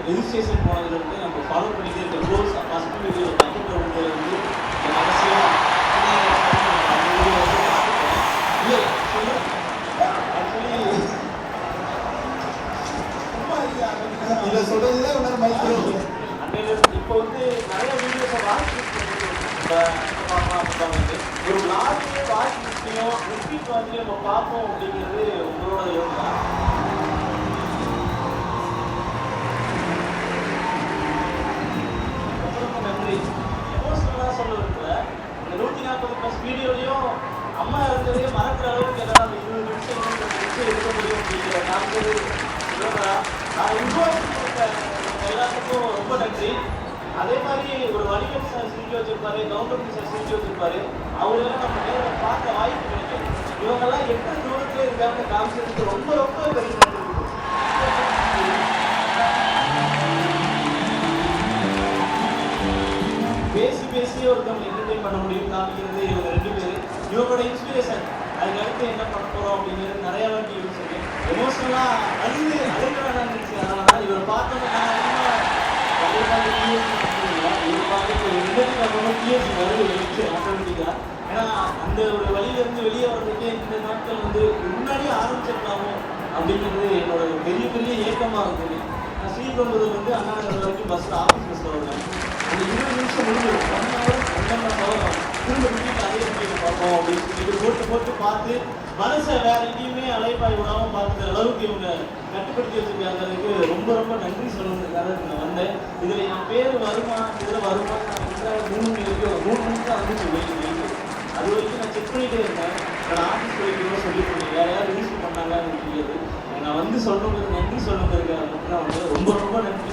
எதிர் ஸ்டேஷன் போனதுலேருந்து நம்ம ஃபாலோ பண்ணிட்டே இருக்க க்ளோஸ் ஃபஸ்ட்டு வீடியோ கம்ப்யூட்டர் வந்து அவசியம் இல்லை ஆக்சுவலி இதை சொல்றதுல ஒன்றும் மைக் இப்போ வந்து நிறைய வீடியோஸை வாட்ச் ஒரு லாஸ்ட்லேயே வாட்ச் முக்கியம் ரிப்பீட் வாட்ச்லேயே நம்ம பார்ப்போம் அப்படிங்கிறது உங்களோட யோகா. ரொம்ப நன்றி. எமோஷனலாக சொல்லுறதுல இந்த 140+ வீடியோலையும் அம்மா இருந்ததே மறக்கிற அளவுக்கு எல்லாம் 20 நிமிஷம் 20 நிமிஷம் இருக்க முடியும் அப்படிங்கிற காமிச்சது நான் இன்வால்வ் கொடுத்த எல்லாத்துக்கும் ரொம்ப நன்றி. அதே மாதிரி ஒரு வணிகர் சார் செஞ்சு வச்சிருப்பாரு, கவர்மெண்ட் சார் செஞ்சு வச்சிருப்பாரு, அவங்களெல்லாம் நம்ம நேரில் பார்க்க வாய்ப்பு கிடைக்கும். இவங்கெல்லாம் எந்த தூரத்தில் இருக்காங்க காமிச்சதுக்கு ரொம்ப ரொம்ப பெரிய நன்றி. பேசி பேசி ஒருத்தவங்க என்டர்டெயின் பண்ண முடியும் காமிக்கிறது இவங்க 2 பேர். இவங்களோட இன்ஸ்பிரேஷன் அதுக்கு அடுத்து என்ன பண்ண போகிறோம் அப்படிங்கிறது நிறைய வாட்டி யோசிச்சிருக்கேன். எமோஷனலாக அழுக வேணாம்னு நினச்சி அதனால தான் இவரை பார்த்தோம்னா ஏன்னா அந்த ஒரு வழியிலேருந்து வெளியே வர்றதுக்கு இந்த நாட்கள் வந்து முன்னாடியே ஆரம்பிச்சிருக்காமோ அப்படிங்கிறது என்னோட பெரிய பெரிய ஏக்கமாக இருக்குது. நான் ஸ்ரீபெரும்புதூர் வந்து அண்ணா நகர் வரைக்கும் பஸ்ஸில் ஆஃபீஸ் பஸ்ஸில் வருவேன். அந்த 20 நிமிஷம் முடிஞ்சது 1 hour 1.5 hour திரும்ப வீட்டுக்கு அதே வீட்டுக்கு பார்ப்போம் அப்படின்னு சொல்லிட்டு போட்டு போட்டு பார்த்து மனசை வேற எங்கேயுமே அலைப்பாய் விடாமல் பார்க்குற அளவுக்கு இவங்க கட்டுப்படுத்தி வச்சிருக்காங்கிறதுக்கு ரொம்ப ரொம்ப நன்றி சொல்லணுங்கிறதுக்காக நான் வந்தேன். இதில் என் பேர் வருமா இதில் வருமா நான் 3 மணிக்கு தான் வந்து சொல்லிட்டு அது வரைக்கும் நான் செக் பண்ணிகிட்டே இருந்தேன். நான் ஆஃபீஸ் போய்ட்டு சொல்லிட்டு வேறு யாரும் ரிலீஸ் பண்ணாங்கன்னு தெரியாது. நான் வந்து சொல்லணுங்கிறது நன்றி சொல்லணுங்கிறதுக்காக மட்டும் தான் வந்து ரொம்ப ரொம்ப நன்றி.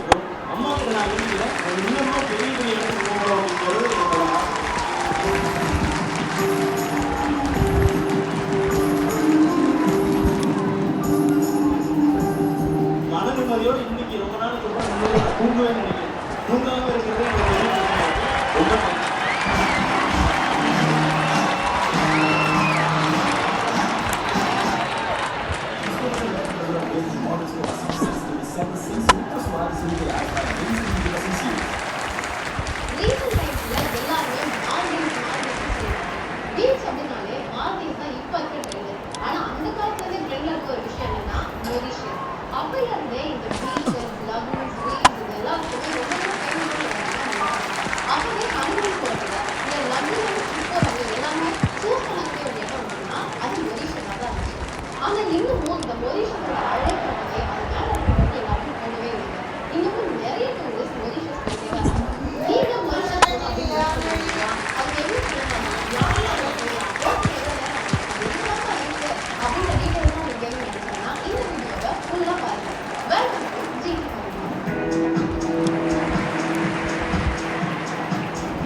அம்மாவுக்கு நான் விரும்புகிறேன் ஒரு இன்னமும் பெரிய பெரிய இடத்துக்கு போகணும் அப்படிங்கிறது என்னோட மன நிம்மதியோடு இன்னைக்கு ரொம்ப நாளைக்கு அப்புறம் தூங்கவே நினைக்கிறேன். தூங்காமல் இருக்கிறதே எனக்கு பெரிய ரொம்ப நன்றி.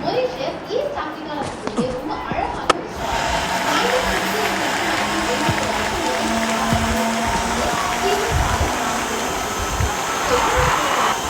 Mauritius East Africa